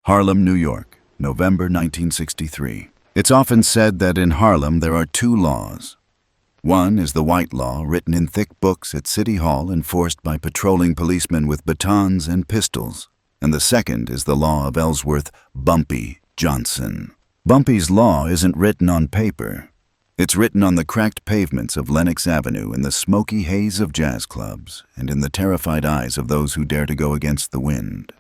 Harlem, New York, November 1963. It's often said that in Harlem there are two laws. One is the white law, written in thick books at City Hall, enforced by patrolling policemen with batons and pistols. And the second is the law of Ellsworth Bumpy Johnson. Bumpy's law isn't written on paper. It's written on the cracked pavements of Lenox Avenue, in the smoky haze of jazz clubs, and in the terrified eyes of those who dare to go against the wind.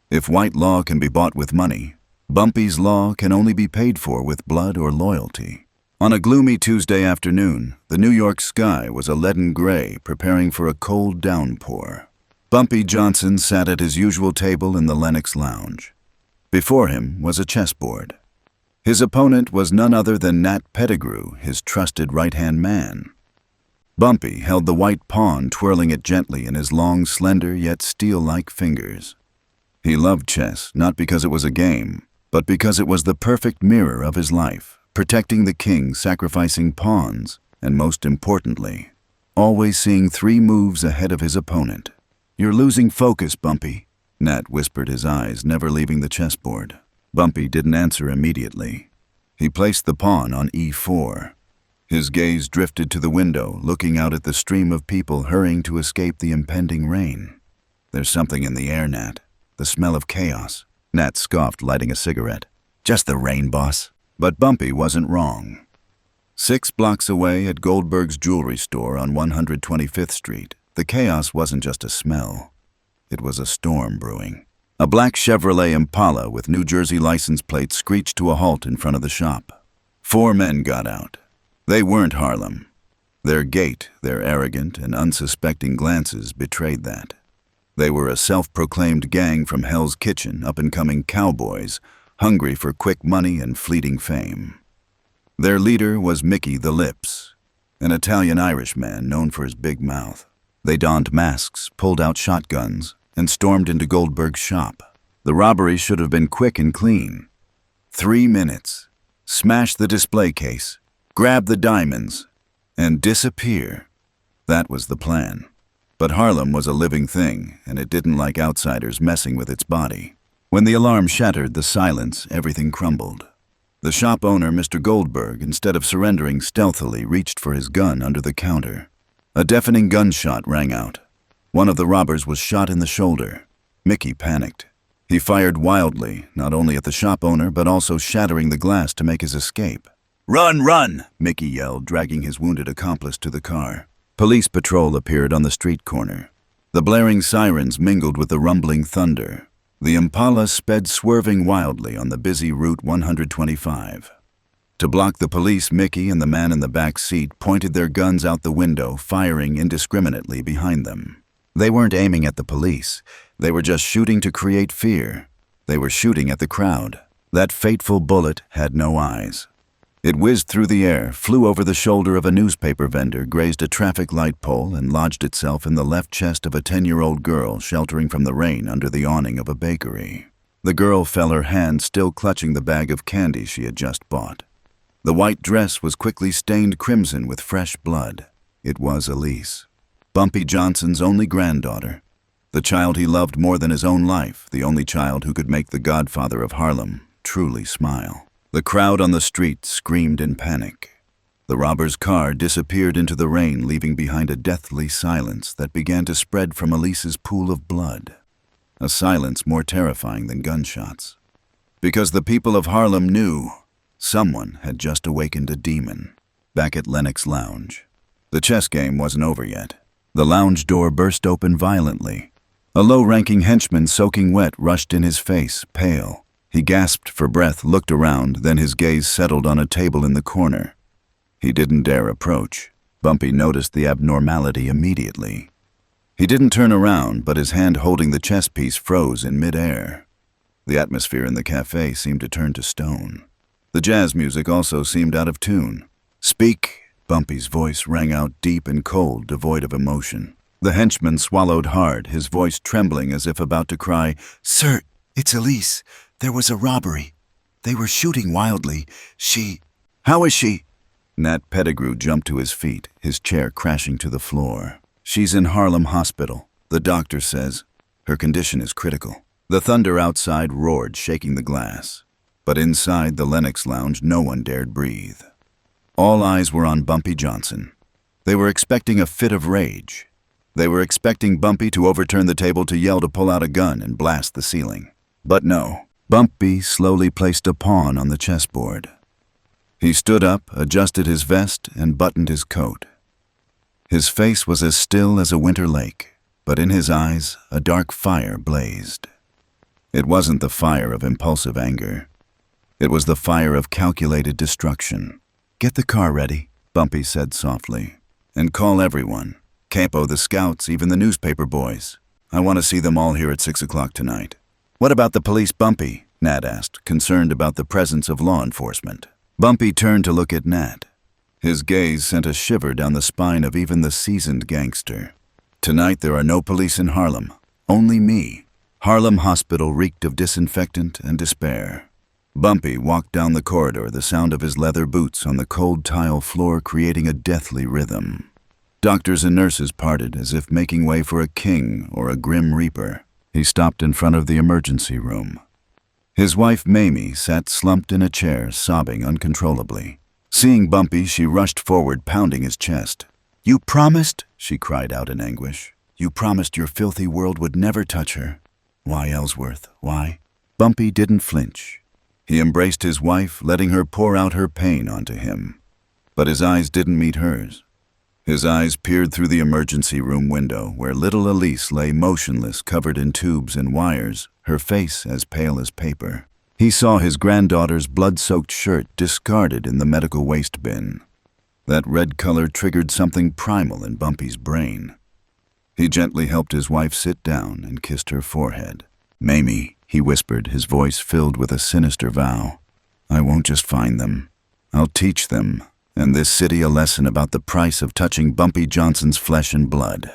If white law can be bought with money, Bumpy's law can only be paid for with blood or loyalty. On a gloomy Tuesday afternoon, the New York sky was a leaden gray, preparing for a cold downpour. Bumpy Johnson sat at his usual table in the Lenox Lounge. Before him was a chessboard. His opponent was none other than Nat Pettigrew, his trusted right-hand man. Bumpy held the white pawn, twirling it gently in his long, slender, yet steel-like fingers. He loved chess, not because it was a game, but because it was the perfect mirror of his life, protecting the king, sacrificing pawns, and most importantly, always seeing 3 moves ahead of his opponent. "You're losing focus, Bumpy," Nat whispered, his eyes never leaving the chessboard. Bumpy didn't answer immediately. He placed the pawn on E4. His gaze drifted to the window, looking out at the stream of people hurrying to escape the impending rain. "There's something in the air, Nat. The smell of chaos," Nat scoffed, lighting a cigarette. "Just the rain, boss." But Bumpy wasn't wrong. 6 blocks away at Goldberg's jewelry store on 125th Street, the chaos wasn't just a smell. It was a storm brewing. A black Chevrolet Impala with New Jersey license plates screeched to a halt in front of the shop. 4 men got out. They weren't Harlem. Their gait, their arrogant and unsuspecting glances betrayed that. They were a self-proclaimed gang from Hell's Kitchen, up-and-coming cowboys, hungry for quick money and fleeting fame. Their leader was Mickey the Lips, an Italian-Irish man known for his big mouth. They donned masks, pulled out shotguns, and stormed into Goldberg's shop. The robbery should have been quick and clean. 3 minutes. Smash the display case, grab the diamonds, and disappear. That was the plan. But Harlem was a living thing, and it didn't like outsiders messing with its body. When the alarm shattered the silence, everything crumbled. The shop owner, Mr. Goldberg, instead of surrendering stealthily, reached for his gun under the counter. A deafening gunshot rang out. One of the robbers was shot in the shoulder. Mickey panicked. He fired wildly, not only at the shop owner, but also shattering the glass to make his escape. "Run, run!" Mickey yelled, dragging his wounded accomplice to the car. Police patrol appeared on the street corner. The blaring sirens mingled with the rumbling thunder. The Impala sped swerving wildly on the busy Route 125. To block the police, Mickey and the man in the back seat pointed their guns out the window, firing indiscriminately behind them. They weren't aiming at the police. They were just shooting to create fear. They were shooting at the crowd. That fateful bullet had no eyes. It whizzed through the air, flew over the shoulder of a newspaper vendor, grazed a traffic light pole, and lodged itself in the left chest of a 10-year-old girl sheltering from the rain under the awning of a bakery. The girl fell, her hand still clutching the bag of candy she had just bought. The white dress was quickly stained crimson with fresh blood. It was Elise, Bumpy Johnson's only granddaughter, the child he loved more than his own life, the only child who could make the Godfather of Harlem truly smile. The crowd on the street screamed in panic. The robber's car disappeared into the rain, leaving behind a deathly silence that began to spread from Elise's pool of blood. A silence more terrifying than gunshots. Because the people of Harlem knew someone had just awakened a demon. Back at Lenox Lounge, the chess game wasn't over yet. The lounge door burst open violently. A low-ranking henchman, soaking wet, rushed in his face, pale. He gasped for breath, looked around, then his gaze settled on a table in the corner. He didn't dare approach. Bumpy noticed the abnormality immediately. He didn't turn around, but his hand holding the chess piece froze in midair. The atmosphere in the cafe seemed to turn to stone. The jazz music also seemed out of tune. "Speak!" Bumpy's voice rang out deep and cold, devoid of emotion. The henchman swallowed hard, his voice trembling as if about to cry, "Sir, it's Elise. There was a robbery. They were shooting wildly. She—" "How is she?" Nat Pettigrew jumped to his feet, his chair crashing to the floor. "She's in Harlem Hospital. The doctor says her condition is critical." The thunder outside roared, shaking the glass. But inside the Lenox Lounge, no one dared breathe. All eyes were on Bumpy Johnson. They were expecting a fit of rage. They were expecting Bumpy to overturn the table, to yell, to pull out a gun and blast the ceiling. But no. Bumpy slowly placed a pawn on the chessboard. He stood up, adjusted his vest, and buttoned his coat. His face was as still as a winter lake, but in his eyes a dark fire blazed. It wasn't the fire of impulsive anger. It was the fire of calculated destruction. "Get the car ready," Bumpy said softly, "and call everyone. Campo, the scouts, even the newspaper boys. I want to see them all here at 6 o'clock tonight." "What about the police, Bumpy?" Nat asked, concerned about the presence of law enforcement. Bumpy turned to look at Nat. His gaze sent a shiver down the spine of even the seasoned gangster. "Tonight there are no police in Harlem. Only me." Harlem Hospital reeked of disinfectant and despair. Bumpy walked down the corridor, the sound of his leather boots on the cold tile floor creating a deathly rhythm. Doctors and nurses parted as if making way for a king or a grim reaper. He stopped in front of the emergency room. His wife, Mamie, sat slumped in a chair, sobbing uncontrollably. Seeing Bumpy, she rushed forward, pounding his chest. "You promised," she cried out in anguish. "You promised your filthy world would never touch her." "Why, Ellsworth, why?" Bumpy didn't flinch. He embraced his wife, letting her pour out her pain onto him. But his eyes didn't meet hers. His eyes peered through the emergency room window, where little Elise lay motionless, covered in tubes and wires, her face as pale as paper. He saw his granddaughter's blood-soaked shirt discarded in the medical waste bin. That red color triggered something primal in Bumpy's brain. He gently helped his wife sit down and kissed her forehead. "Mamie," he whispered, his voice filled with a sinister vow. "I won't just find them. I'll teach them, and this city, a lesson about the price of touching Bumpy Johnson's flesh and blood.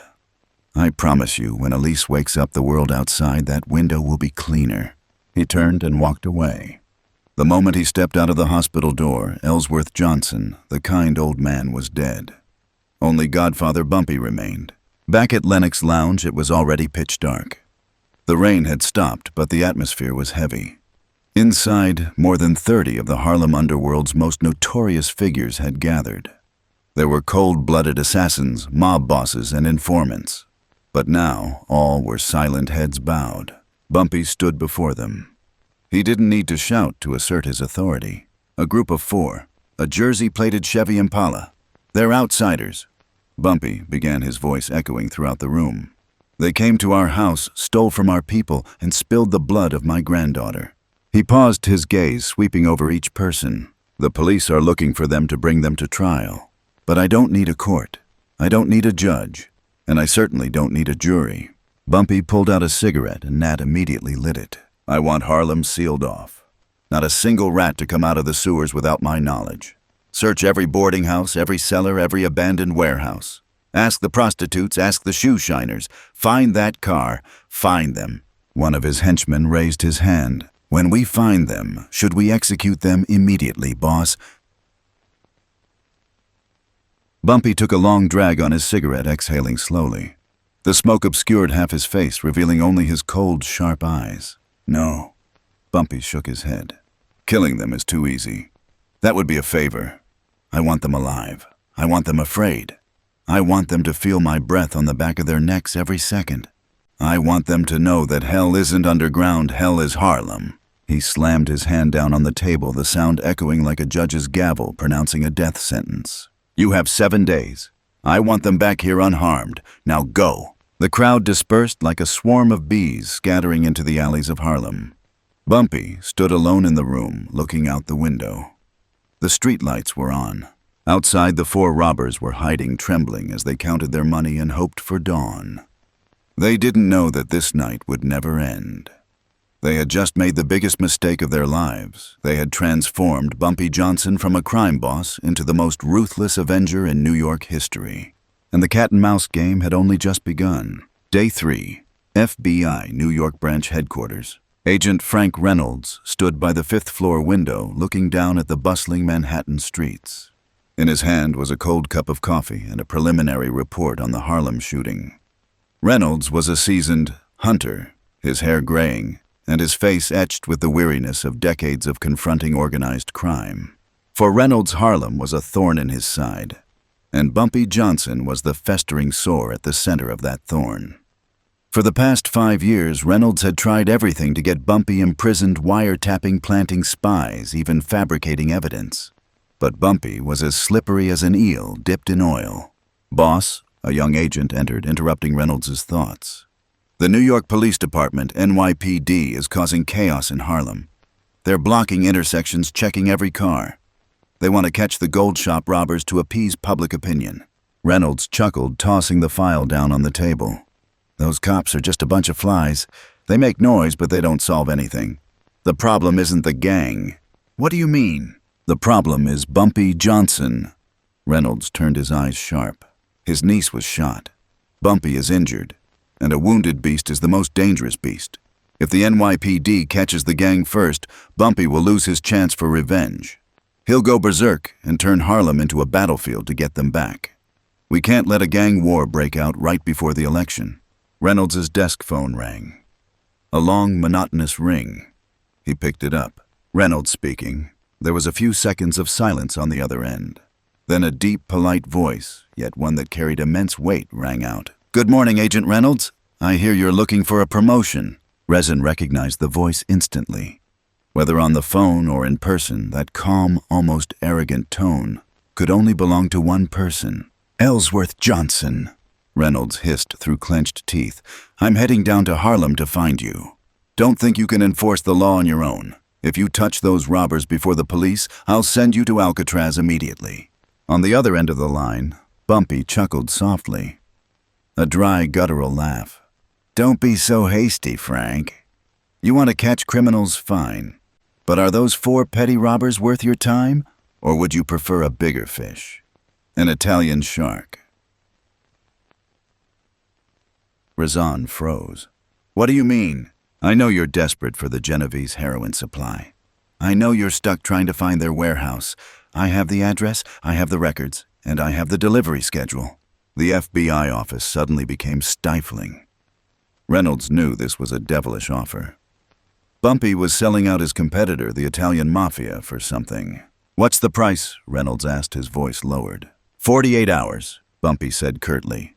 I promise you, when Elise wakes up, the world outside that window will be cleaner." He turned and walked away. The moment he stepped out of the hospital door, Ellsworth Johnson, the kind old man, was dead. Only Godfather Bumpy remained. Back at Lenox Lounge, it was already pitch dark. The rain had stopped, but the atmosphere was heavy. Inside, more than 30 of the Harlem underworld's most notorious figures had gathered. There were cold-blooded assassins, mob bosses, and informants. But now, all were silent, heads bowed. Bumpy stood before them. He didn't need to shout to assert his authority. A group of 4, a jersey-plated Chevy Impala. "They're outsiders." Bumpy began, his voice echoing throughout the room. "They came to our house, stole from our people, and spilled the blood of my granddaughter." He paused, his gaze sweeping over each person. "The police are looking for them to bring them to trial. But I don't need a court. I don't need a judge. And I certainly don't need a jury." Bumpy pulled out a cigarette, and Nat immediately lit it. "I want Harlem sealed off. Not a single rat to come out of the sewers without my knowledge. Search every boarding house, every cellar, every abandoned warehouse. Ask the prostitutes, ask the shoe shiners. Find that car. Find them." One of his henchmen raised his hand. "When we find them, should we execute them immediately, boss?" Bumpy took a long drag on his cigarette, exhaling slowly. The smoke obscured half his face, revealing only his cold, sharp eyes. "No." Bumpy shook his head. "Killing them is too easy. That would be a favor. I want them alive. I want them afraid. I want them to feel my breath on the back of their necks every second. I want them to know that hell isn't underground, hell is Harlem." He slammed his hand down on the table, the sound echoing like a judge's gavel pronouncing a death sentence. "You have 7 days. I want them back here unharmed. Now go." The crowd dispersed like a swarm of bees scattering into the alleys of Harlem. Bumpy stood alone in the room, looking out the window. The streetlights were on. Outside, the 4 robbers were hiding, trembling as they counted their money and hoped for dawn. They didn't know that this night would never end. They had just made the biggest mistake of their lives. They had transformed Bumpy Johnson from a crime boss into the most ruthless avenger in New York history. And the cat-and-mouse game had only just begun. Day 3, FBI New York Branch Headquarters. Agent Frank Reynolds stood by the 5th-floor window, looking down at the bustling Manhattan streets. In his hand was a cold cup of coffee and a preliminary report on the Harlem shooting. Reynolds was a seasoned hunter, his hair graying, and his face etched with the weariness of decades of confronting organized crime. For Reynolds, Harlem was a thorn in his side, and Bumpy Johnson was the festering sore at the center of that thorn. For the past 5 years, Reynolds had tried everything to get Bumpy imprisoned, wiretapping, planting spies, even fabricating evidence. But Bumpy was as slippery as an eel dipped in oil. "Boss," a young agent entered, interrupting Reynolds' thoughts. "The New York Police Department, NYPD, is causing chaos in Harlem. They're blocking intersections, checking every car. They want to catch the gold shop robbers to appease public opinion." Reynolds chuckled, tossing the file down on the table. "Those cops are just a bunch of flies. They make noise, but they don't solve anything. The problem isn't the gang." "What do you mean?" "The problem is Bumpy Johnson." Reynolds turned his eyes sharp. His niece was shot. Bumpy is injured, and a wounded beast is the most dangerous beast. If the NYPD catches the gang first, Bumpy will lose his chance for revenge. He'll go berserk and turn Harlem into a battlefield to get them back. We can't let a gang war break out right before the election. Reynolds' desk phone rang. A long, monotonous ring. He picked it up. Reynolds speaking. There was a few seconds of silence on the other end. Then a deep, polite voice, yet one that carried immense weight, rang out. "Good morning, Agent Reynolds. I hear you're looking for a promotion." Resin recognized the voice instantly. Whether on the phone or in person, that calm, almost arrogant tone could only belong to one person. "Ellsworth Johnson," Reynolds hissed through clenched teeth. "I'm heading down to Harlem to find you. Don't think you can enforce the law on your own. If you touch those robbers before the police, I'll send you to Alcatraz immediately." On the other end of the line, Bumpy chuckled softly. A dry, guttural laugh. "Don't be so hasty, Frank. You want to catch criminals, fine. But are those 4 petty robbers worth your time? Or would you prefer a bigger fish? An Italian shark?" Razan froze. "What do you mean?" "I know you're desperate for the Genovese heroin supply. I know you're stuck trying to find their warehouse. I have the address, I have the records, and I have the delivery schedule." The FBI office suddenly became stifling. Reynolds knew this was a devilish offer. Bumpy was selling out his competitor, the Italian Mafia, for something. "What's the price?" Reynolds asked, his voice lowered. 48 hours, Bumpy said curtly.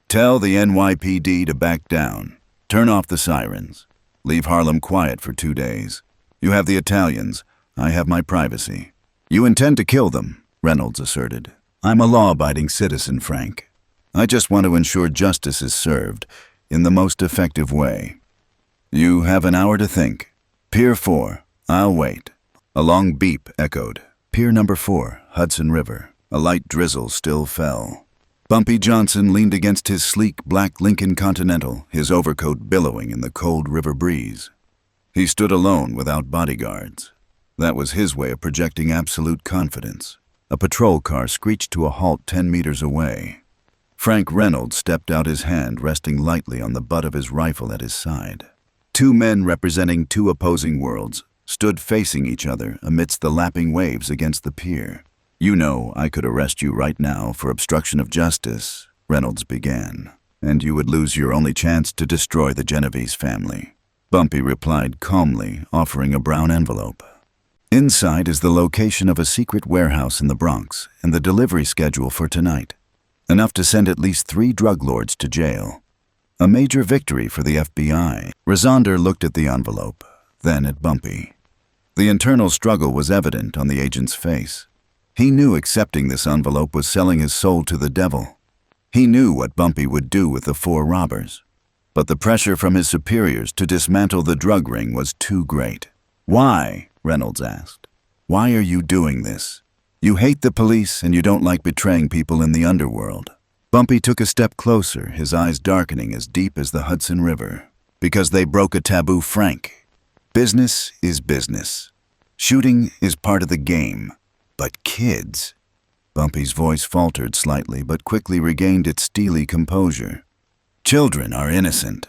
"Tell the NYPD to back down. Turn off the sirens. Leave Harlem quiet for 2 days. You have the Italians. I have my privacy." "You intend to kill them," Reynolds asserted. "I'm a law-abiding citizen, Frank. I just want to ensure justice is served in the most effective way. You have an hour to think. Pier 4, I'll wait." A long beep echoed. Pier number 4, Hudson River. A light drizzle still fell. Bumpy Johnson leaned against his sleek black Lincoln Continental, his overcoat billowing in the cold river breeze. He stood alone without bodyguards. That was his way of projecting absolute confidence. A patrol car screeched to a halt 10 meters away. Frank Reynolds stepped out, his hand resting lightly on the butt of his rifle at his side. 2 men representing 2 opposing worlds stood facing each other amidst the lapping waves against the pier. "You know I could arrest you right now for obstruction of justice," Reynolds began, "and you would lose your only chance to destroy the Genovese family." Bumpy replied calmly, offering a brown envelope. "Inside is the location of a secret warehouse in the Bronx and the delivery schedule for tonight. Enough to send at least 3 drug lords to jail. A major victory for the FBI." Razonder looked at the envelope, then at Bumpy. The internal struggle was evident on the agent's face. He knew accepting this envelope was selling his soul to the devil. He knew what Bumpy would do with the 4 robbers. But the pressure from his superiors to dismantle the drug ring was too great. "Why?" Reynolds asked. "Why are you doing this? You hate the police and you don't like betraying people in the underworld." Bumpy took a step closer, his eyes darkening as deep as the Hudson River. "Because they broke a taboo, Frank. Business is business. Shooting is part of the game. But kids..." Bumpy's voice faltered slightly, but quickly regained its steely composure. "Children are innocent.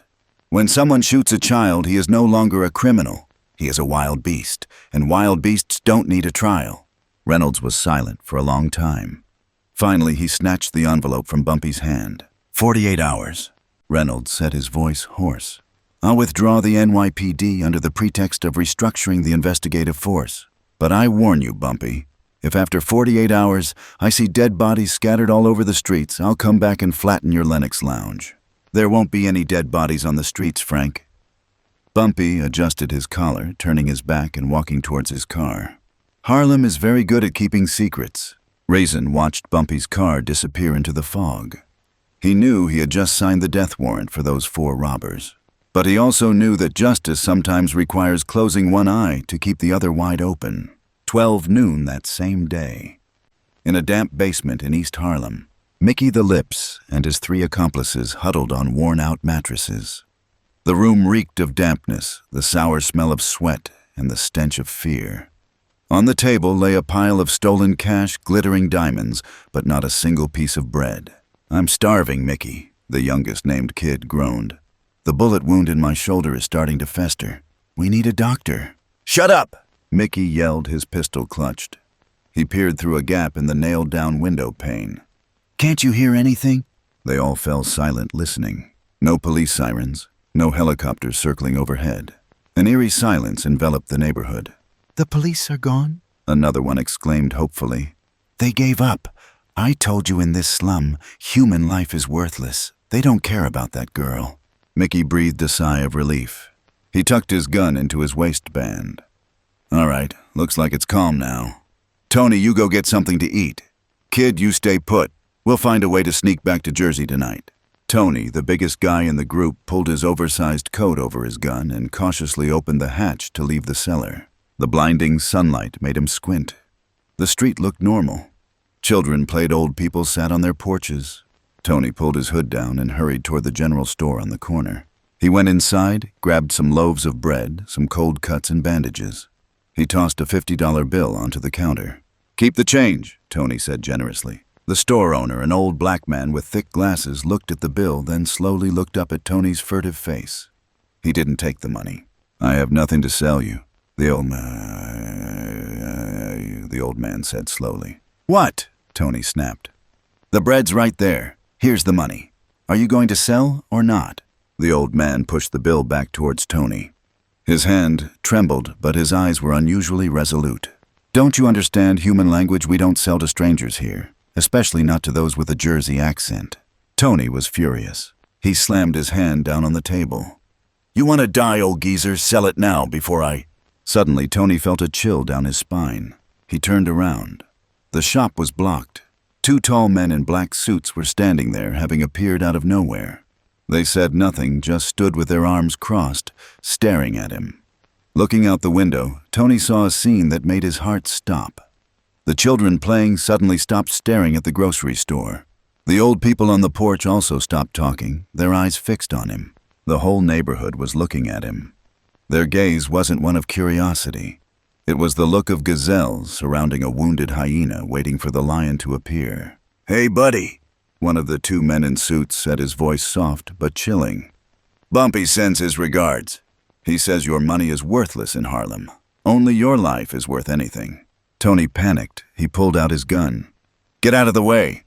When someone shoots a child, he is no longer a criminal. He is a wild beast, and wild beasts don't need a trial." Reynolds was silent for a long time. Finally, he snatched the envelope from Bumpy's hand. 48 hours. Reynolds set his voice hoarse. I'll withdraw the NYPD under the pretext of restructuring the investigative force. But I warn you, Bumpy, if after 48 hours I see dead bodies scattered all over the streets, I'll come back and flatten your Lenox lounge. There won't be any dead bodies on the streets, Frank. Bumpy adjusted his collar, turning his back and walking towards his car. Harlem is very good at keeping secrets. Raisin watched Bumpy's car disappear into the fog. He knew he had just signed the death warrant for those 4 robbers. But he also knew that justice sometimes requires closing one eye to keep the other wide open. 12 noon that same day. In a damp basement in East Harlem, Mickey the Lips and his 3 accomplices huddled on worn-out mattresses. The room reeked of dampness, the sour smell of sweat, and the stench of fear. On the table lay a pile of stolen cash, glittering diamonds, but not a single piece of bread. "I'm starving, Mickey," the youngest named kid groaned. "The bullet wound in my shoulder is starting to fester. We need a doctor." "Shut up!" Mickey yelled, his pistol clutched. He peered through a gap in the nailed-down window pane. "Can't you hear anything?" They all fell silent, listening. No police sirens, no helicopters circling overhead. An eerie silence enveloped the neighborhood. "The police are gone?" another one exclaimed hopefully. "They gave up. I told you in this slum, human life is worthless. They don't care about that girl." Mickey breathed a sigh of relief. He tucked his gun into his waistband. "All right, looks like it's calm now. Tony, you go get something to eat. Kid, you stay put. We'll find a way to sneak back to Jersey tonight." Tony, the biggest guy in the group, pulled his oversized coat over his gun and cautiously opened the hatch to leave the cellar. The blinding sunlight made him squint. The street looked normal. Children played, old people sat on their porches. Tony pulled his hood down and hurried toward the general store on the corner. He went inside, grabbed some loaves of bread, some cold cuts and bandages. He tossed a $50 bill onto the counter. "Keep the change," Tony said generously. The store owner, an old black man with thick glasses, looked at the bill, then slowly looked up at Tony's furtive face. He didn't take the money. "I have nothing to sell you," the old man said slowly. "What?" Tony snapped. "The bread's right there. Here's the money. Are you going to sell or not?" The old man pushed the bill back towards Tony. His hand trembled, but his eyes were unusually resolute. "Don't you understand human language? We don't sell to strangers here, especially not to those with a Jersey accent." Tony was furious. He slammed his hand down on the table. "You want to die, old geezer? Sell it now before I—" Suddenly, Tony felt a chill down his spine. He turned around. The shop was blocked. 2 tall men in black suits were standing there, having appeared out of nowhere. They said nothing, just stood with their arms crossed, staring at him. Looking out the window, Tony saw a scene that made his heart stop. The children playing suddenly stopped staring at the grocery store. The old people on the porch also stopped talking, their eyes fixed on him. The whole neighborhood was looking at him. Their gaze wasn't one of curiosity. It was the look of gazelles surrounding a wounded hyena waiting for the lion to appear. "Hey, buddy," one of the 2 men in suits said, his voice soft but chilling. "Bumpy sends his regards. He says your money is worthless in Harlem. Only your life is worth anything." Tony panicked. He pulled out his gun. "Get out of the way.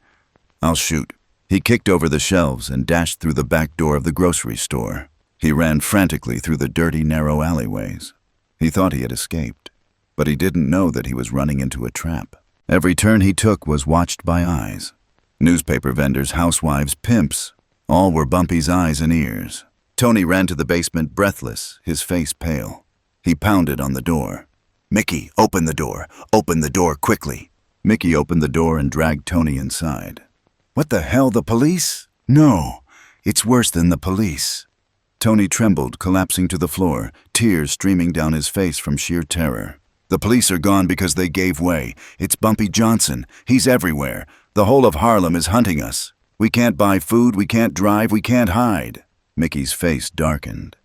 I'll shoot." He kicked over the shelves and dashed through the back door of the grocery store. He ran frantically through the dirty, narrow alleyways. He thought he had escaped, but he didn't know that he was running into a trap. Every turn he took was watched by eyes. Newspaper vendors, housewives, pimps, all were Bumpy's eyes and ears. Tony ran to the basement breathless, his face pale. He pounded on the door. "Mickey, open the door. Open the door quickly." Mickey opened the door and dragged Tony inside. "What the hell, the police?" "No, it's worse than the police." Tony trembled, collapsing to the floor, tears streaming down his face from sheer terror. "The police are gone because they gave way. It's Bumpy Johnson. He's everywhere. The whole of Harlem is hunting us. We can't buy food, we can't drive, we can't hide." Mickey's face darkened.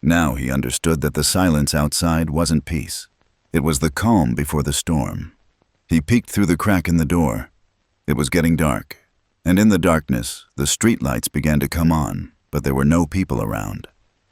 Now he understood that the silence outside wasn't peace. It was the calm before the storm. He peeked through the crack in the door. It was getting dark, and in the darkness, the streetlights began to come on, but there were no people around.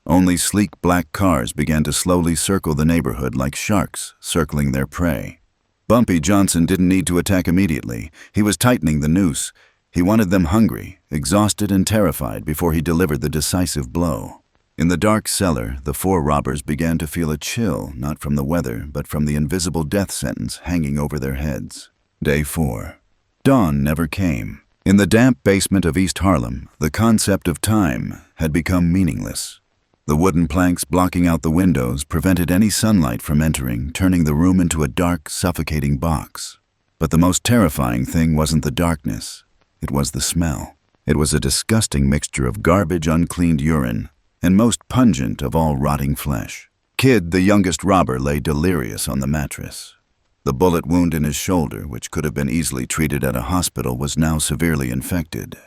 Only sleek black cars began to slowly circle the neighborhood like sharks circling their prey. Bumpy Johnson didn't need to attack immediately. He was tightening the noose. He wanted them hungry, exhausted and terrified before he delivered the decisive blow. In the dark cellar, the four robbers began to feel a chill, not from the weather, but from the invisible death sentence hanging over their heads. Day 4. Dawn never came. In the damp basement of East Harlem, the concept of time had become meaningless. The wooden planks blocking out the windows prevented any sunlight from entering, turning the room into a dark, suffocating box. But the most terrifying thing wasn't the darkness. It was the smell. It was a disgusting mixture of garbage, uncleaned urine, and most pungent of all rotting flesh. Kid, the youngest robber, lay delirious on the mattress. The bullet wound in his shoulder, which could have been easily treated at a hospital, was now severely infected.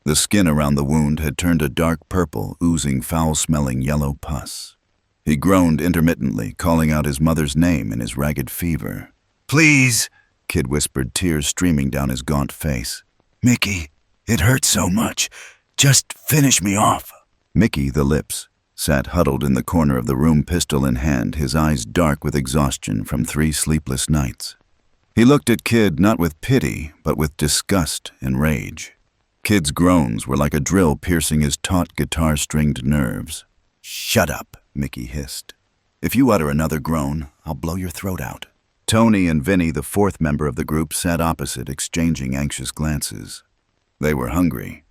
The skin around the wound had turned a dark purple, oozing foul-smelling yellow pus. He groaned intermittently, calling out his mother's name in his ragged fever. "Please," Kid whispered, tears streaming down his gaunt face. "Mickey, it hurts so much. Just finish me off." Mickey, the lips, sat huddled in the corner of the room, pistol in hand, his eyes dark with exhaustion from 3 sleepless nights. He looked at Kid not with pity, but with disgust and rage. Kid's groans were like a drill piercing his taut guitar-stringed nerves. "Shut up," Mickey hissed. "If you utter another groan, I'll blow your throat out." Tony and Vinny, the fourth member of the group, sat opposite, exchanging anxious glances. They were hungry.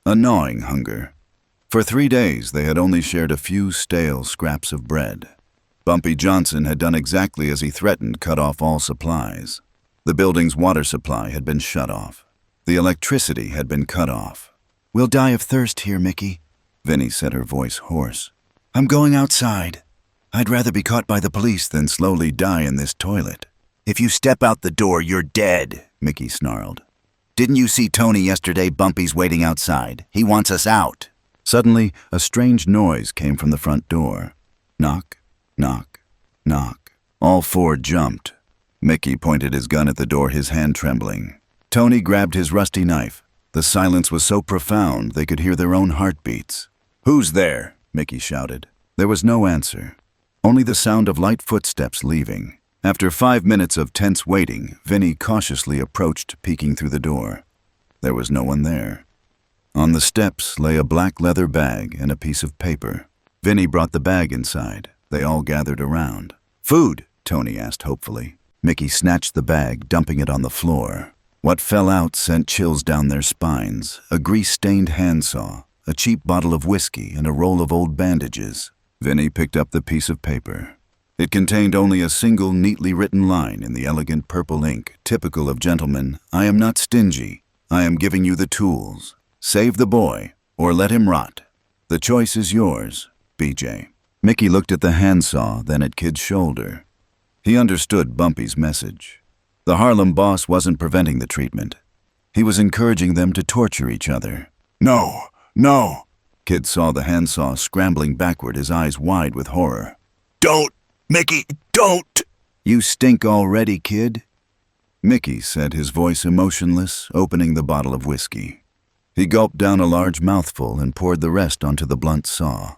A gnawing hunger. For 3 days, they had only shared a few stale scraps of bread. Bumpy Johnson had done exactly as he threatened, cut off all supplies. The building's water supply had been shut off. The electricity had been cut off. "We'll die of thirst here, Mickey," Vinny said, her voice hoarse. "I'm going outside. I'd rather be caught by the police than slowly die in this toilet." "If you step out the door, you're dead," Mickey snarled. "Didn't you see Tony yesterday? Bumpy's waiting outside. He wants us out." Suddenly, a strange noise came from the front door. Knock, knock, knock. All four jumped. Mickey pointed his gun at the door, his hand trembling. Tony grabbed his rusty knife. The silence was so profound they could hear their own heartbeats. "Who's there?" Mickey shouted. There was no answer, only the sound of light footsteps leaving. After 5 minutes of tense waiting, Vinny cautiously approached, peeking through the door. There was no one there. On the steps lay a black leather bag and a piece of paper. Vinny brought the bag inside. They all gathered around. "Food?" Tony asked hopefully. Mickey snatched the bag, dumping it on the floor. What fell out sent chills down their spines. A grease-stained handsaw, a cheap bottle of whiskey, and a roll of old bandages. Vinny picked up the piece of paper. It contained only a single neatly written line in the elegant purple ink, typical of gentlemen. "I am not stingy. I am giving you the tools. Save the boy, or let him rot. The choice is yours, BJ." Mickey looked at the handsaw, then at Kid's shoulder. He understood Bumpy's message. The Harlem boss wasn't preventing the treatment. He was encouraging them to torture each other. "No, no!" Kid saw the handsaw scrambling backward, his eyes wide with horror. "Don't, Mickey, don't!" "You stink already, Kid," Mickey said, his voice emotionless, opening the bottle of whiskey. He gulped down a large mouthful and poured the rest onto the blunt saw.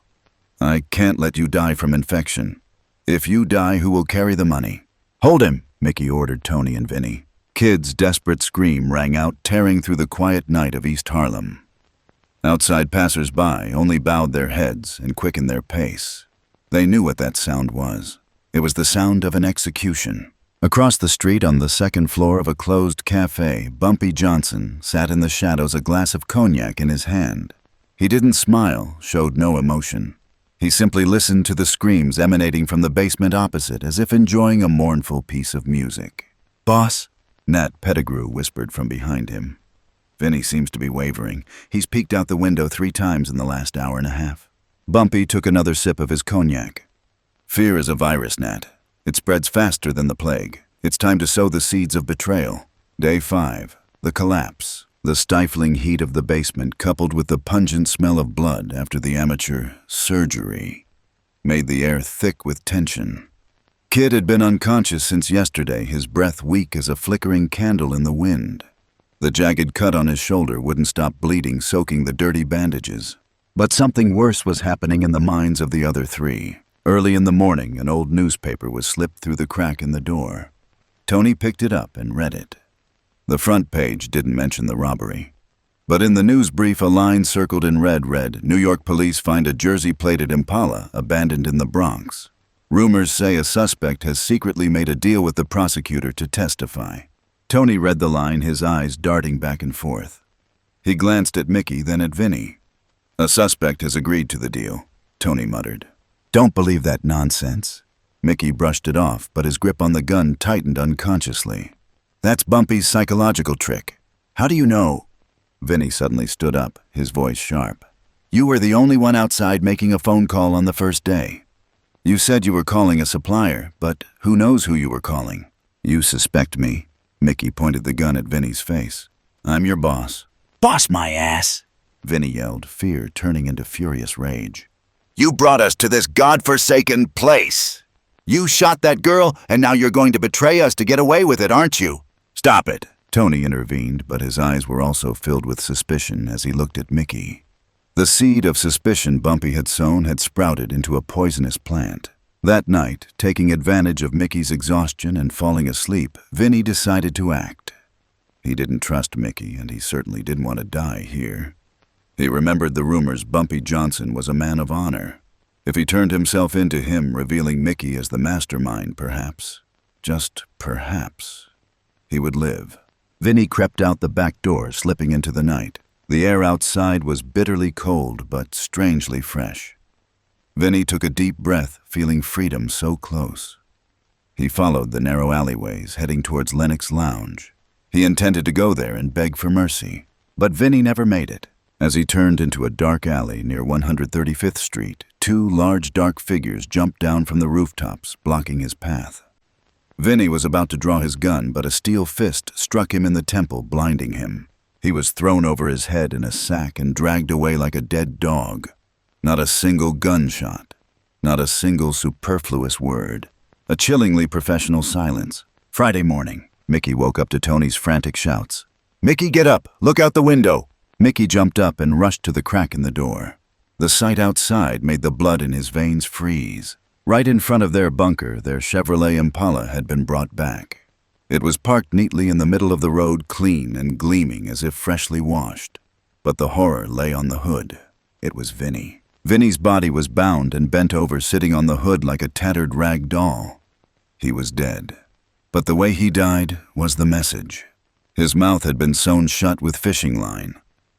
"I can't let you die from infection. If you die, who will carry the money?" "Hold him," Mickey ordered Tony and Vinny. Kid's desperate scream rang out, tearing through the quiet night of East Harlem. Outside passers-by only bowed their heads and quickened their pace. They knew what that sound was. It was the sound of an execution. Across the street, on the second floor of a closed cafe, Bumpy Johnson sat in the shadows, a glass of cognac in his hand. He didn't smile, showed no emotion. He simply listened to the screams emanating from the basement opposite, as if enjoying a mournful piece of music. "Boss?" Nat Pettigrew whispered from behind him. "Vinny seems to be wavering. He's peeked out the window 3 times in the last hour and a half." Bumpy took another sip of his cognac. "Fear is a virus, Nat. It spreads faster than the plague. It's time to sow the seeds of betrayal." Day 5. The collapse. The stifling heat of the basement, coupled with the pungent smell of blood after the amateur surgery, made the air thick with tension. Kid had been unconscious since yesterday, his breath weak as a flickering candle in the wind. The jagged cut on his shoulder wouldn't stop bleeding, soaking the dirty bandages. But something worse was happening in the minds of the other 3. Early in the morning, an old newspaper was slipped through the crack in the door. Tony picked it up and read it. The front page didn't mention the robbery. But in the news brief, a line circled in red read, "New York police find a jersey-plated Impala abandoned in the Bronx. Rumors say a suspect has secretly made a deal with the prosecutor to testify." Tony read the line, his eyes darting back and forth. He glanced at Mickey, then at Vinny. "A suspect has agreed to the deal," Tony muttered. "Don't believe that nonsense." Mickey brushed it off, but his grip on the gun tightened unconsciously. "That's Bumpy's psychological trick. How do you know?" Vinny suddenly stood up, his voice sharp. "You were the only one outside making a phone call on the first day. You said you were calling a supplier, but who knows who you were calling? You suspect me?" Mickey pointed the gun at Vinny's face. "I'm your boss." "Boss my ass!" Vinny yelled, fear turning into furious rage. "You brought us to this godforsaken place. You shot that girl, and now you're going to betray us to get away with it, aren't you?" "Stop it," Tony intervened, but his eyes were also filled with suspicion as he looked at Mickey. The seed of suspicion Bumpy had sown had sprouted into a poisonous plant. That night, taking advantage of Mickey's exhaustion and falling asleep, Vinny decided to act. He didn't trust Mickey, and he certainly didn't want to die here. He remembered the rumors Bumpy Johnson was a man of honor. If he turned himself into him, revealing Mickey as the mastermind, perhaps, just perhaps, he would live. Vinny crept out the back door, slipping into the night. The air outside was bitterly cold, but strangely fresh. Vinny took a deep breath, feeling freedom so close. He followed the narrow alleyways, heading towards Lennox Lounge. He intended to go there and beg for mercy, but Vinny never made it. As he turned into a dark alley near 135th Street, two large dark figures jumped down from the rooftops, blocking his path. Vinny was about to draw his gun, but a steel fist struck him in the temple, blinding him. He was thrown over his head in a sack and dragged away like a dead dog. Not a single gunshot, not a single superfluous word. A chillingly professional silence. Friday morning, Mickey woke up to Tony's frantic shouts. "Mickey, get up! Look out the window!" Mickey jumped up and rushed to the crack in the door. The sight outside made the blood in his veins freeze. Right in front of their bunker, their Chevrolet Impala had been brought back. It was parked neatly in the middle of the road, clean and gleaming as if freshly washed. But the horror lay on the hood. It was Vinny. Vinny's body was bound and bent over, sitting on the hood like a tattered rag doll. He was dead. But the way he died was the message. His mouth had been sewn shut with fishing line.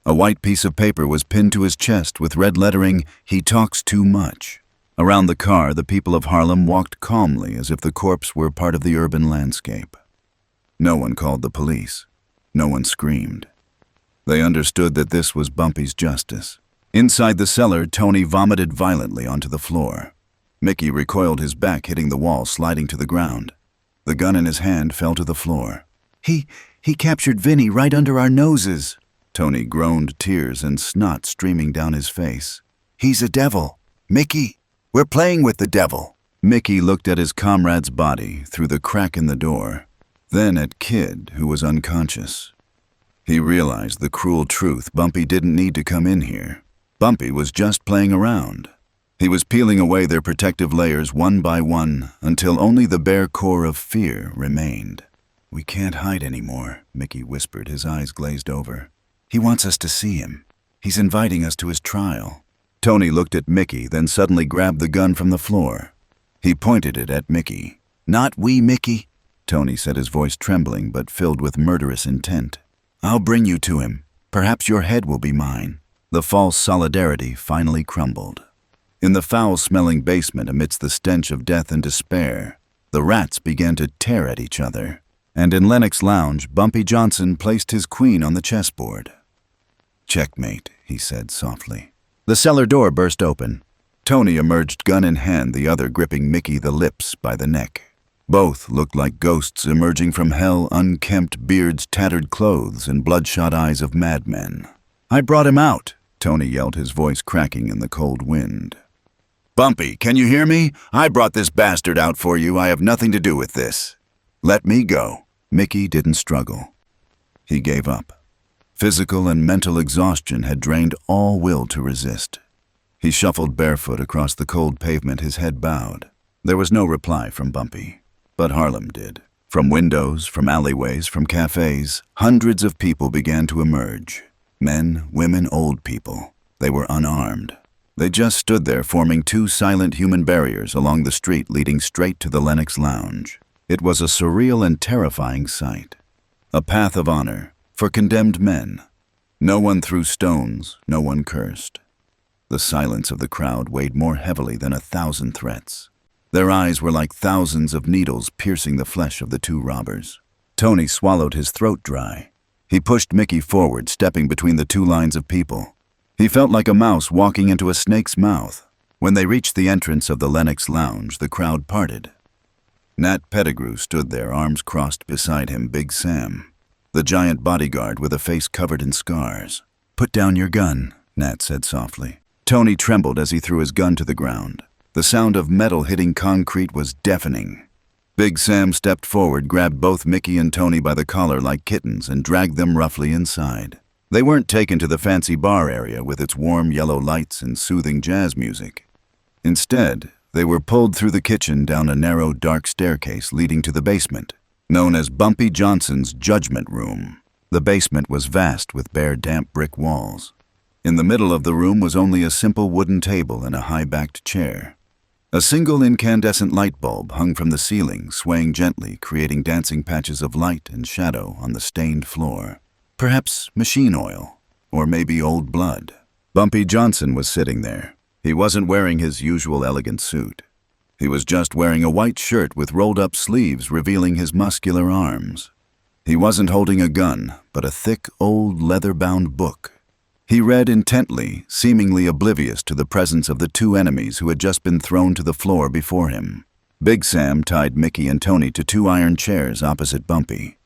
A white piece of paper was pinned to his chest with red lettering, "He talks too much." Around the car, the people of Harlem walked calmly as if the corpse were part of the urban landscape. No one called the police. No one screamed. They understood that this was Bumpy's justice. Inside the cellar, Tony vomited violently onto the floor. Mickey recoiled, his back hitting the wall, sliding to the ground. The gun in his hand fell to the floor. He captured Vinny right under our noses." Tony groaned, tears and snot streaming down his face. "He's a devil. Mickey, we're playing with the devil." Mickey looked at his comrade's body through the crack in the door, then at Kid, who was unconscious. He realized the cruel truth. Bumpy didn't need to come in here. Bumpy was just playing around. He was peeling away their protective layers one by one until only the bare core of fear remained. "We can't hide anymore," Mickey whispered, his eyes glazed over. "He wants us to see him. He's inviting us to his trial." Tony looked at Mickey, then suddenly grabbed the gun from the floor. He pointed it at Mickey. "Not we, Mickey," Tony said, his voice trembling but filled with murderous intent. "I'll bring you to him. Perhaps your head will be mine." The false solidarity finally crumbled. In the foul-smelling basement, amidst the stench of death and despair, the rats began to tear at each other. And in Lennox Lounge, Bumpy Johnson placed his queen on the chessboard. "Checkmate," he said softly. The cellar door burst open. Tony emerged, gun in hand, the other gripping Mickey the lips by the neck. Both looked like ghosts emerging from hell, unkempt beards, tattered clothes, and bloodshot eyes of madmen. "I brought him out," Tony yelled, his voice cracking in the cold wind. "Bumpy, can you hear me? I brought this bastard out for you. I have nothing to do with this. Let me go." Mickey didn't struggle. He gave up. Physical and mental exhaustion had drained all will to resist. He shuffled barefoot across the cold pavement, his head bowed. There was no reply from Bumpy, but Harlem did. From windows, from alleyways, from cafes, hundreds of people began to emerge. Men, women, old people. They were unarmed. They just stood there forming two silent human barriers along the street leading straight to the Lenox Lounge. It was a surreal and terrifying sight. A path of honor for condemned men. No one threw stones, no one cursed. The silence of the crowd weighed more heavily than 1,000 threats. Their eyes were like thousands of needles piercing the flesh of the two robbers. Tony swallowed his throat dry. He pushed Mickey forward, stepping between the two lines of people. He felt like a mouse walking into a snake's mouth. When they reached the entrance of the Lenox Lounge, the crowd parted. Nat Pettigrew stood there, arms crossed beside him, Big Sam, the giant bodyguard with a face covered in scars. "Put down your gun," Nat said softly. Tony trembled as he threw his gun to the ground. The sound of metal hitting concrete was deafening. Big Sam stepped forward, grabbed both Mickey and Tony by the collar like kittens, and dragged them roughly inside. They weren't taken to the fancy bar area with its warm yellow lights and soothing jazz music. Instead, they were pulled through the kitchen down a narrow, dark staircase leading to the basement, known as Bumpy Johnson's Judgment Room. The basement was vast with bare, damp brick walls. In the middle of the room was only a simple wooden table and a high-backed chair. A single incandescent light bulb hung from the ceiling, swaying gently, creating dancing patches of light and shadow on the stained floor. Perhaps machine oil, or maybe old blood. Bumpy Johnson was sitting there. He wasn't wearing his usual elegant suit. He was just wearing a white shirt with rolled-up sleeves revealing his muscular arms. He wasn't holding a gun, but a thick, old, leather-bound book. He read intently, seemingly oblivious to the presence of the two enemies who had just been thrown to the floor before him. Big Sam tied Mickey and Tony to two iron chairs opposite Bumpy.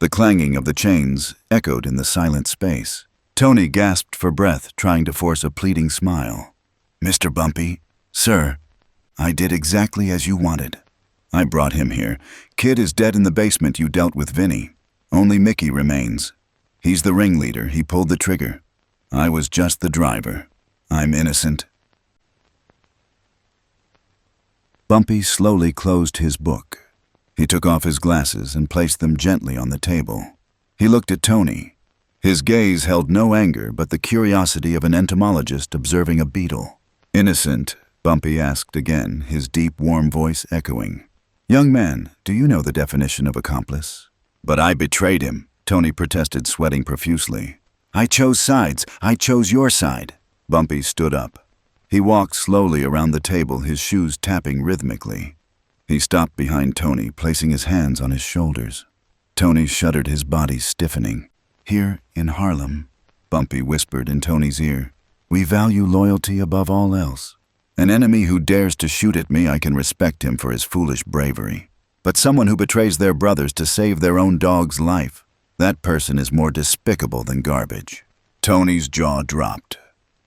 The clanging of the chains echoed in the silent space. Tony gasped for breath, trying to force a pleading smile. "Mr. Bumpy, sir, I did exactly as you wanted. I brought him here. Kid is dead in the basement you dealt with Vinny. Only Mickey remains. He's the ringleader. He pulled the trigger. I was just the driver. I'm innocent." Bumpy slowly closed his book. He took off his glasses and placed them gently on the table. He looked at Tony. His gaze held no anger but the curiosity of an entomologist observing a beetle. "Innocent?" Bumpy asked again, his deep, warm voice echoing. "Young man, do you know the definition of accomplice?" "But I betrayed him," Tony protested, sweating profusely. "I chose sides. I chose your side." Bumpy stood up. He walked slowly around the table, his shoes tapping rhythmically. He stopped behind Tony, placing his hands on his shoulders. Tony shuddered, his body stiffening. "Here in Harlem," Bumpy whispered in Tony's ear, "we value loyalty above all else. An enemy who dares to shoot at me, I can respect him for his foolish bravery. But someone who betrays their brothers to save their own dog's life, that person is more despicable than garbage." Tony's jaw dropped.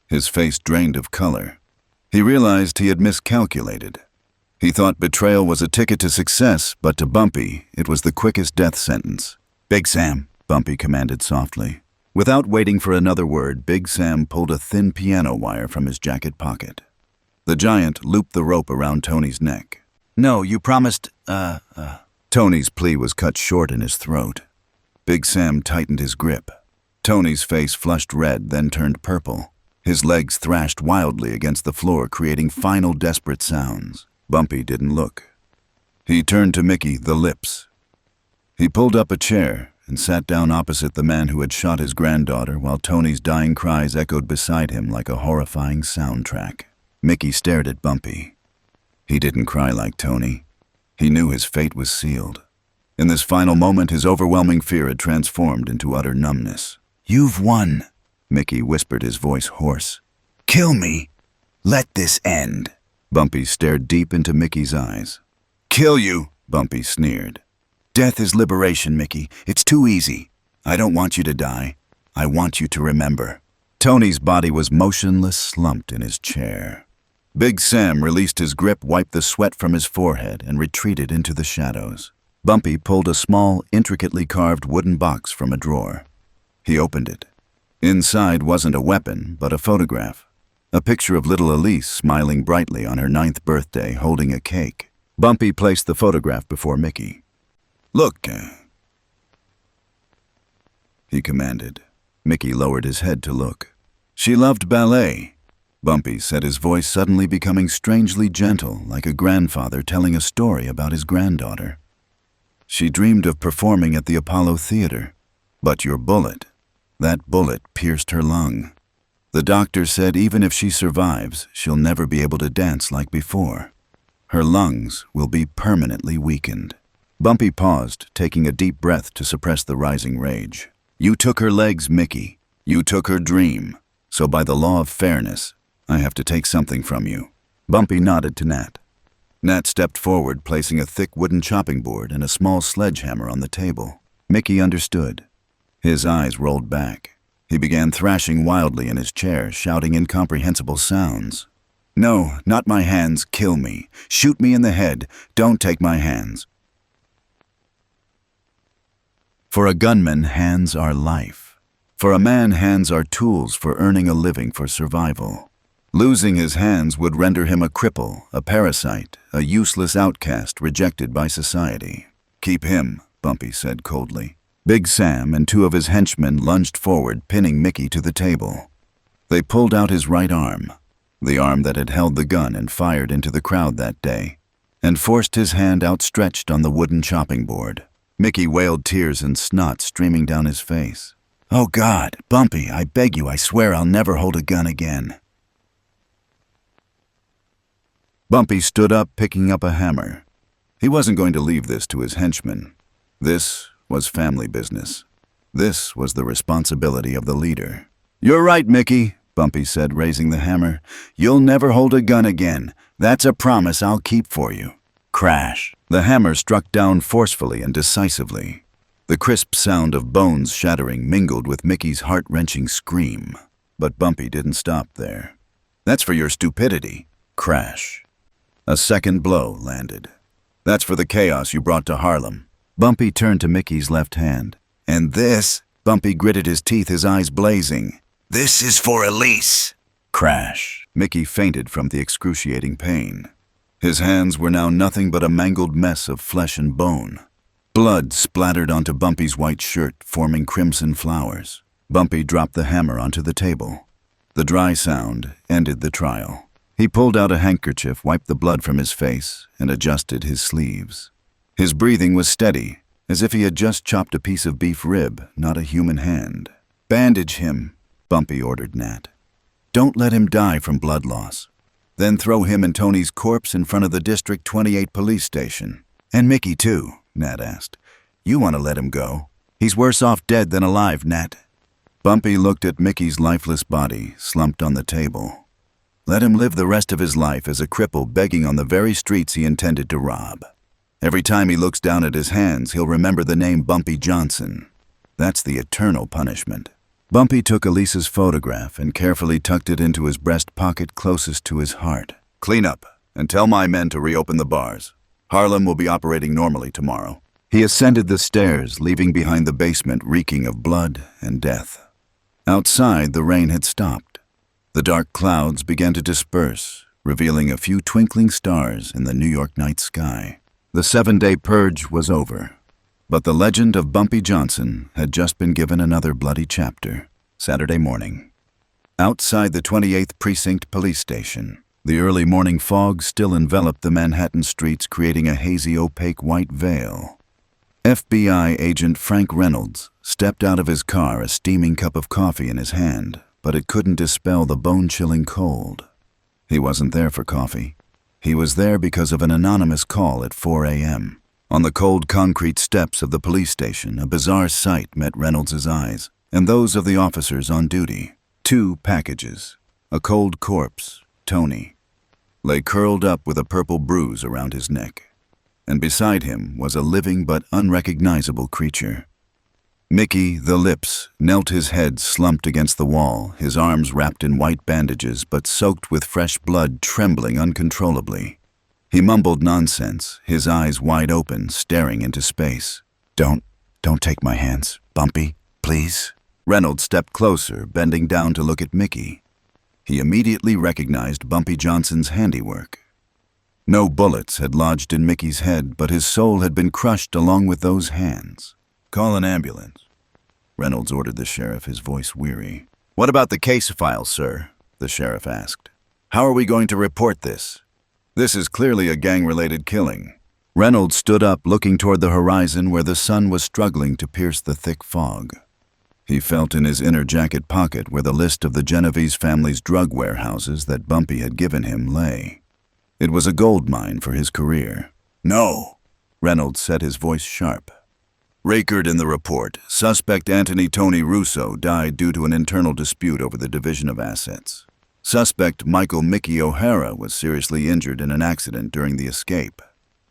His face drained of color. He realized he had miscalculated. He thought betrayal was a ticket to success, but to Bumpy, it was the quickest death sentence. "Big Sam," Bumpy commanded softly. Without waiting for another word, Big Sam pulled a thin piano wire from his jacket pocket. The giant looped the rope around Tony's neck. "No, you promised, Tony's plea was cut short in his throat. Big Sam tightened his grip. Tony's face flushed red, then turned purple. His legs thrashed wildly against the floor, creating final desperate sounds. Bumpy didn't look. He turned to Mickey, the lips. He pulled up a chair and sat down opposite the man who had shot his granddaughter, while Tony's dying cries echoed beside him like a horrifying soundtrack. Mickey stared at Bumpy. He didn't cry like Tony. He knew his fate was sealed. In this final moment, his overwhelming fear had transformed into utter numbness. "You've won," Mickey whispered, his voice hoarse. "Kill me. Let this end." Bumpy stared deep into Mickey's eyes. "Kill you," Bumpy sneered. "Death is liberation, Mickey. It's too easy. I don't want you to die. I want you to remember." Tony's body was motionless, slumped in his chair. Big Sam released his grip, wiped the sweat from his forehead, and retreated into the shadows. Bumpy pulled a small, intricately carved wooden box from a drawer. He opened it. Inside wasn't a weapon, but a photograph. A picture of little Elise smiling brightly on her 9th birthday, holding a cake. Bumpy placed the photograph before Mickey. "Look," he commanded. Mickey lowered his head to look. She loved ballet. Bumpy said, his voice suddenly becoming strangely gentle, like a grandfather telling a story about his granddaughter. She dreamed of performing at the Apollo Theater. But your bullet, that bullet pierced her lung. The doctor said even if she survives, she'll never be able to dance like before. Her lungs will be permanently weakened. Bumpy paused, taking a deep breath to suppress the rising rage. You took her legs, Mickey. You took her dream. So by the law of fairness, I have to take something from you. Bumpy nodded to Nat. Nat stepped forward, placing a thick wooden chopping board and a small sledgehammer on the table. Mickey understood. His eyes rolled back. He began thrashing wildly in his chair, shouting incomprehensible sounds. No, not my hands, kill me. Shoot me in the head, don't take my hands. For a gunman, hands are life. For a man, hands are tools for earning a living for survival. Losing his hands would render him a cripple, a parasite, a useless outcast rejected by society. Keep him, Bumpy said coldly. Big Sam and two of his henchmen lunged forward, pinning Mickey to the table. They pulled out his right arm, the arm that had held the gun and fired into the crowd that day, and forced his hand outstretched on the wooden chopping board. Mickey wailed, tears and snot streaming down his face. Oh God, Bumpy, I beg you, I swear I'll never hold a gun again. Bumpy stood up, picking up a hammer. He wasn't going to leave this to his henchmen. This was family business. This was the responsibility of the leader. You're right, Mickey, Bumpy said, raising the hammer. You'll never hold a gun again. That's a promise I'll keep for you. Crash. The hammer struck down forcefully and decisively. The crisp sound of bones shattering mingled with Mickey's heart-wrenching scream. But Bumpy didn't stop there. That's for your stupidity. Crash. A second blow landed. That's for the chaos you brought to Harlem. Bumpy turned to Mickey's left hand. And this, Bumpy gritted his teeth, his eyes blazing. This is for Elise. Crash. Mickey fainted from the excruciating pain. His hands were now nothing but a mangled mess of flesh and bone. Blood splattered onto Bumpy's white shirt, forming crimson flowers. Bumpy dropped the hammer onto the table. The dry sound ended the trial. He pulled out a handkerchief, wiped the blood from his face, and adjusted his sleeves. His breathing was steady, as if he had just chopped a piece of beef rib, not a human hand. Bandage him, Bumpy ordered Nat. Don't let him die from blood loss. Then throw him and Tony's corpse in front of the District 28 police station. And Mickey too, Nat asked. You want to let him go? He's worse off dead than alive, Nat. Bumpy looked at Mickey's lifeless body, slumped on the table. Let him live the rest of his life as a cripple begging on the very streets he intended to rob. Every time he looks down at his hands, he'll remember the name Bumpy Johnson. That's the eternal punishment. Bumpy took Elise's photograph and carefully tucked it into his breast pocket closest to his heart. Clean up, and tell my men to reopen the bars. Harlem will be operating normally tomorrow. He ascended the stairs, leaving behind the basement reeking of blood and death. Outside, the rain had stopped. The dark clouds began to disperse, revealing a few twinkling stars in the New York night sky. The 7-day purge was over, but the legend of Bumpy Johnson had just been given another bloody chapter. Saturday morning. Outside the 28th Precinct Police Station, the early morning fog still enveloped the Manhattan streets, creating a hazy, opaque white veil. FBI agent Frank Reynolds stepped out of his car, a steaming cup of coffee in his hand, but it couldn't dispel the bone-chilling cold. He wasn't there for coffee. He was there because of an anonymous call at 4 a.m. On the cold concrete steps of the police station, a bizarre sight met Reynolds' eyes and those of the officers on duty. 2 packages. A cold corpse, Tony, lay curled up with a purple bruise around his neck, and beside him was a living but unrecognizable creature. Mickey, the lips, knelt, his head slumped against the wall, his arms wrapped in white bandages but soaked with fresh blood, trembling uncontrollably. He mumbled nonsense, his eyes wide open, staring into space. Don't take my hands, Bumpy, please." Reynolds stepped closer, bending down to look at Mickey. He immediately recognized Bumpy Johnson's handiwork. No bullets had lodged in Mickey's head, but his soul had been crushed along with those hands. "Call an ambulance." Reynolds ordered the sheriff, his voice weary. "What about the case file, sir?" the sheriff asked. "How are we going to report this? This is clearly a gang-related killing." Reynolds stood up, looking toward the horizon where the sun was struggling to pierce the thick fog. He felt in his inner jacket pocket where the list of the Genovese family's drug warehouses that Bumpy had given him lay. It was a gold mine for his career. "No," Reynolds said, his voice sharp. "Record in the report, suspect Anthony Tony Russo died due to an internal dispute over the division of assets. Suspect Michael Mickey O'Hara was seriously injured in an accident during the escape.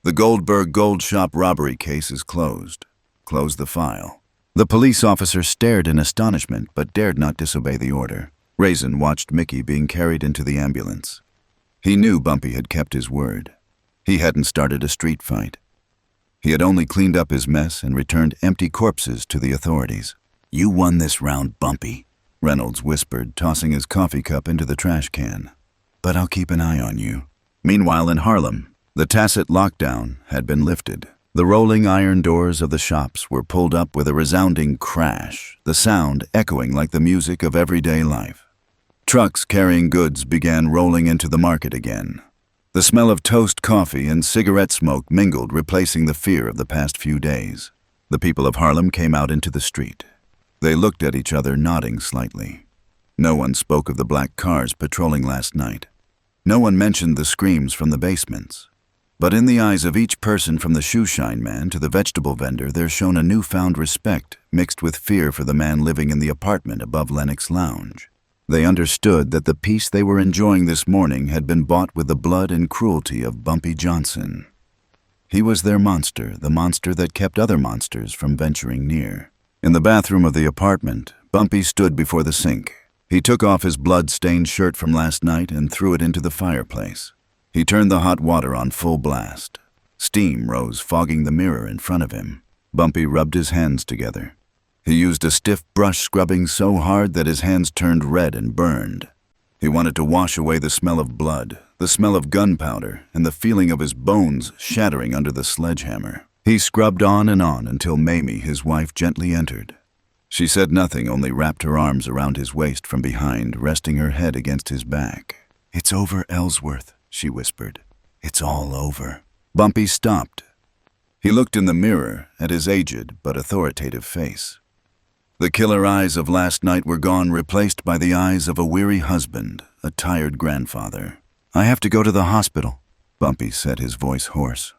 The Goldberg Gold Shop robbery case is closed. Close the file." The police officer stared in astonishment but dared not disobey the order. Raisin watched Mickey being carried into the ambulance. He knew Bumpy had kept his word. He hadn't started a street fight. He had only cleaned up his mess and returned empty corpses to the authorities. "You won this round, Bumpy," Reynolds whispered, tossing his coffee cup into the trash can. "But I'll keep an eye on you." Meanwhile, in Harlem, the tacit lockdown had been lifted. The rolling iron doors of the shops were pulled up with a resounding crash, the sound echoing like the music of everyday life. Trucks carrying goods began rolling into the market again. The smell of toast coffee and cigarette smoke mingled, replacing the fear of the past few days. The people of Harlem came out into the street. They looked at each other, nodding slightly. No one spoke of the black cars patrolling last night. No one mentioned the screams from the basements. But in the eyes of each person, from the shoeshine man to the vegetable vendor, there shone a newfound respect mixed with fear for the man living in the apartment above Lenox Lounge. They understood that the peace they were enjoying this morning had been bought with the blood and cruelty of Bumpy Johnson. He was their monster, the monster that kept other monsters from venturing near. In the bathroom of the apartment, Bumpy stood before the sink. He took off his blood-stained shirt from last night and threw it into the fireplace. He turned the hot water on full blast. Steam rose, fogging the mirror in front of him. Bumpy rubbed his hands together. He used a stiff brush, scrubbing so hard that his hands turned red and burned. He wanted to wash away the smell of blood, the smell of gunpowder, and the feeling of his bones shattering under the sledgehammer. He scrubbed on until Mamie, his wife, gently entered. She said nothing, only wrapped her arms around his waist from behind, resting her head against his back. "It's over, Ellsworth," she whispered. "It's all over." Bumpy stopped. He looked in the mirror at his aged but authoritative face. The killer eyes of last night were gone, replaced by the eyes of a weary husband, a tired grandfather. "I have to go to the hospital," Bumpy said, his voice hoarse.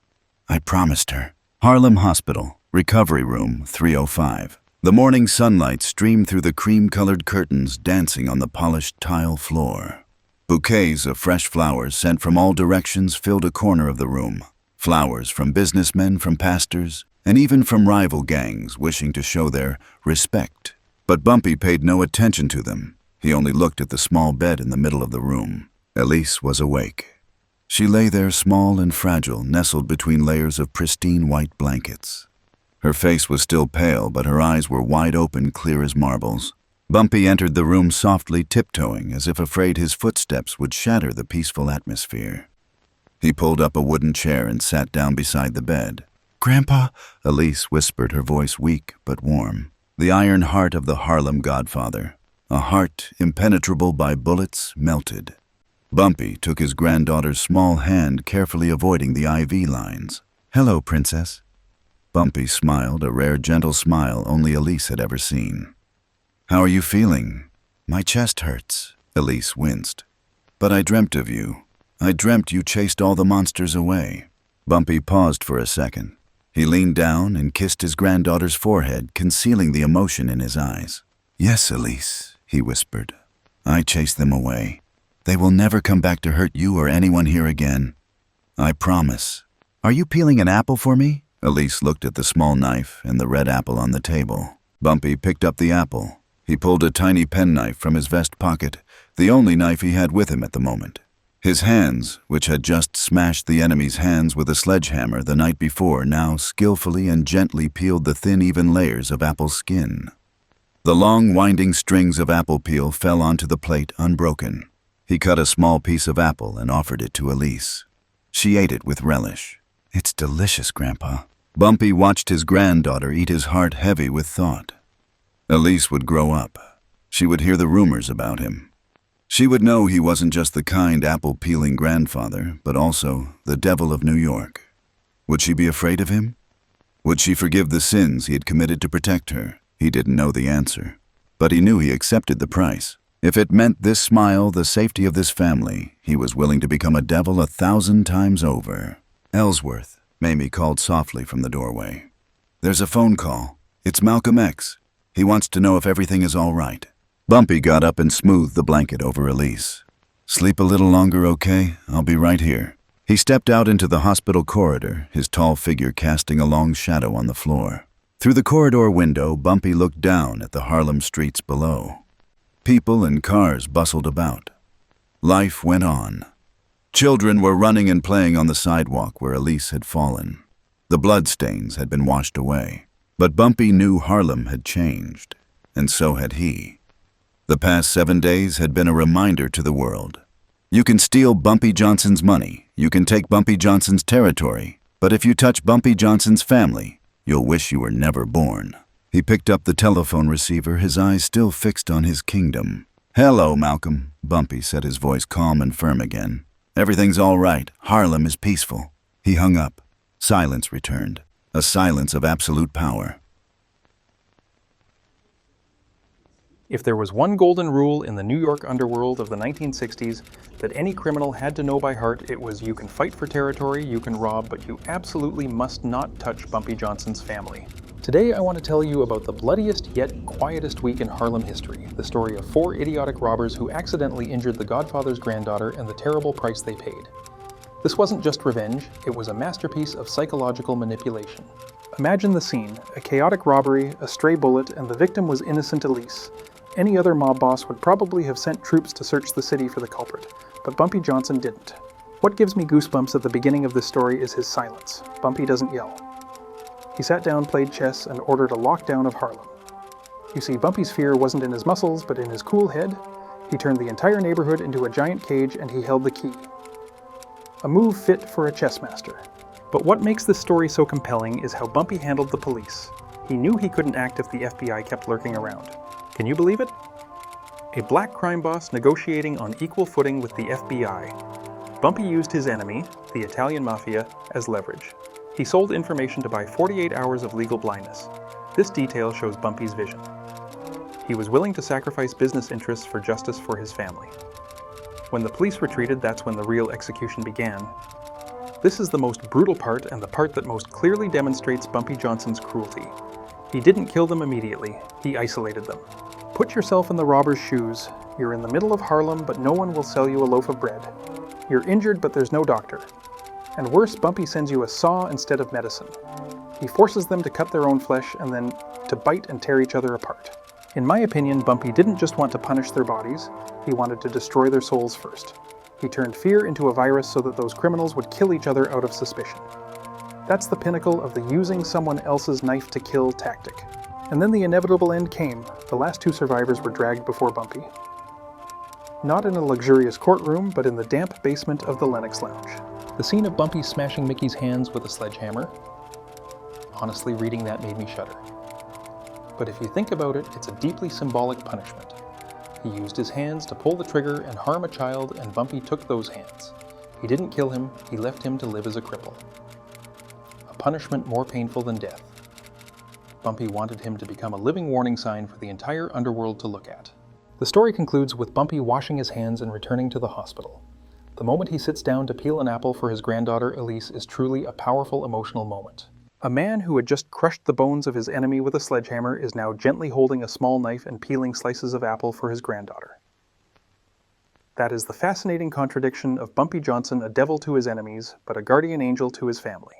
"I promised her." Harlem Hospital, Recovery Room 305. The morning sunlight streamed through the cream-colored curtains, dancing on the polished tile floor. Bouquets of fresh flowers sent from all directions filled a corner of the room. Flowers from businessmen, from pastors, and even from rival gangs wishing to show their respect. But Bumpy paid no attention to them. He only looked at the small bed in the middle of the room. Elise was awake. She lay there, small and fragile, nestled between layers of pristine white blankets. Her face was still pale, but her eyes were wide open, clear as marbles. Bumpy entered the room softly, tiptoeing, as if afraid his footsteps would shatter the peaceful atmosphere. He pulled up a wooden chair and sat down beside the bed. "Grandpa," Elise whispered, her voice weak but warm. The iron heart of the Harlem Godfather, a heart impenetrable by bullets, melted. Bumpy took his granddaughter's small hand, carefully avoiding the IV lines. "Hello, Princess." Bumpy smiled, a rare, gentle smile only Elise had ever seen. "How are you feeling?" "My chest hurts," Elise winced. "But I dreamt of you. I dreamt you chased all the monsters away." Bumpy paused for a second. He leaned down and kissed his granddaughter's forehead, concealing the emotion in his eyes. "Yes, Elise," he whispered. "I chased them away. They will never come back to hurt you or anyone here again. I promise." "Are you peeling an apple for me?" Elise looked at the small knife and the red apple on the table. Bumpy picked up the apple. He pulled a tiny penknife from his vest pocket, the only knife he had with him at the moment. His hands, which had just smashed the enemy's hands with a sledgehammer the night before, now skillfully and gently peeled the thin, even layers of apple skin. The long, winding strings of apple peel fell onto the plate unbroken. He cut a small piece of apple and offered it to Elise. She ate it with relish. "It's delicious, Grandpa." Bumpy watched his granddaughter eat, his heart heavy with thought. Elise would grow up. She would hear the rumors about him. She would know he wasn't just the kind apple-peeling grandfather, but also the devil of New York. Would she be afraid of him? Would she forgive the sins he had committed to protect her? He didn't know the answer, but he knew he accepted the price. If it meant this smile, the safety of this family, he was willing to become a devil 1,000 times over. Ellsworth, Mamie called softly from the doorway. There's a phone call. It's Malcolm X. He wants to know if everything is all right. Bumpy got up and smoothed the blanket over Elise. Sleep a little longer, okay? I'll be right here. He stepped out into the hospital corridor, his tall figure casting a long shadow on the floor. Through the corridor window, Bumpy looked down at the Harlem streets below. People and cars bustled about. Life went on. Children were running and playing on the sidewalk where Elise had fallen. The bloodstains had been washed away. But Bumpy knew Harlem had changed, and so had he. The past 7 days had been a reminder to the world. You can steal Bumpy Johnson's money, you can take Bumpy Johnson's territory, but if you touch Bumpy Johnson's family, you'll wish you were never born. He picked up the telephone receiver, his eyes still fixed on his kingdom. Hello, Malcolm, Bumpy said, his voice calm and firm again. Everything's all right. Harlem is peaceful. He hung up. Silence returned, a silence of absolute power. If there was one golden rule in the New York underworld of the 1960s that any criminal had to know by heart, it was you can fight for territory, you can rob, but you absolutely must not touch Bumpy Johnson's family. Today I want to tell you about the bloodiest yet quietest week in Harlem history, the story of 4 idiotic robbers who accidentally injured the Godfather's granddaughter and the terrible price they paid. This wasn't just revenge, it was a masterpiece of psychological manipulation. Imagine the scene, a chaotic robbery, a stray bullet, and the victim was innocent Elise. Any other mob boss would probably have sent troops to search the city for the culprit, but Bumpy Johnson didn't. What gives me goosebumps at the beginning of this story is his silence. Bumpy doesn't yell. He sat down, played chess, and ordered a lockdown of Harlem. You see, Bumpy's fear wasn't in his muscles, but in his cool head. He turned the entire neighborhood into a giant cage, and he held the key. A move fit for a chess master. But what makes this story so compelling is how Bumpy handled the police. He knew he couldn't act if the FBI kept lurking around. Can you believe it? A black crime boss negotiating on equal footing with the FBI. Bumpy used his enemy, the Italian mafia, as leverage. He sold information to buy 48 hours of legal blindness. This detail shows Bumpy's vision. He was willing to sacrifice business interests for justice for his family. When the police retreated, that's when the real execution began. This is the most brutal part and the part that most clearly demonstrates Bumpy Johnson's cruelty. He didn't kill them immediately, he isolated them. Put yourself in the robber's shoes. You're in the middle of Harlem, but no one will sell you a loaf of bread. You're injured, but there's no doctor. And worse, Bumpy sends you a saw instead of medicine. He forces them to cut their own flesh and then to bite and tear each other apart. In my opinion, Bumpy didn't just want to punish their bodies, he wanted to destroy their souls first. He turned fear into a virus so that those criminals would kill each other out of suspicion. That's the pinnacle of the using someone else's knife to kill tactic. And then the inevitable end came. The last 2 survivors were dragged before Bumpy. Not in a luxurious courtroom, but in the damp basement of the Lenox Lounge. The scene of Bumpy smashing Mickey's hands with a sledgehammer. Honestly, reading that made me shudder. But if you think about it, it's a deeply symbolic punishment. He used his hands to pull the trigger and harm a child, and Bumpy took those hands. He didn't kill him, he left him to live as a cripple. A punishment more painful than death. Bumpy wanted him to become a living warning sign for the entire underworld to look at. The story concludes with Bumpy washing his hands and returning to the hospital. The moment he sits down to peel an apple for his granddaughter Elise is truly a powerful emotional moment. A man who had just crushed the bones of his enemy with a sledgehammer is now gently holding a small knife and peeling slices of apple for his granddaughter. That is the fascinating contradiction of Bumpy Johnson, a devil to his enemies, but a guardian angel to his family.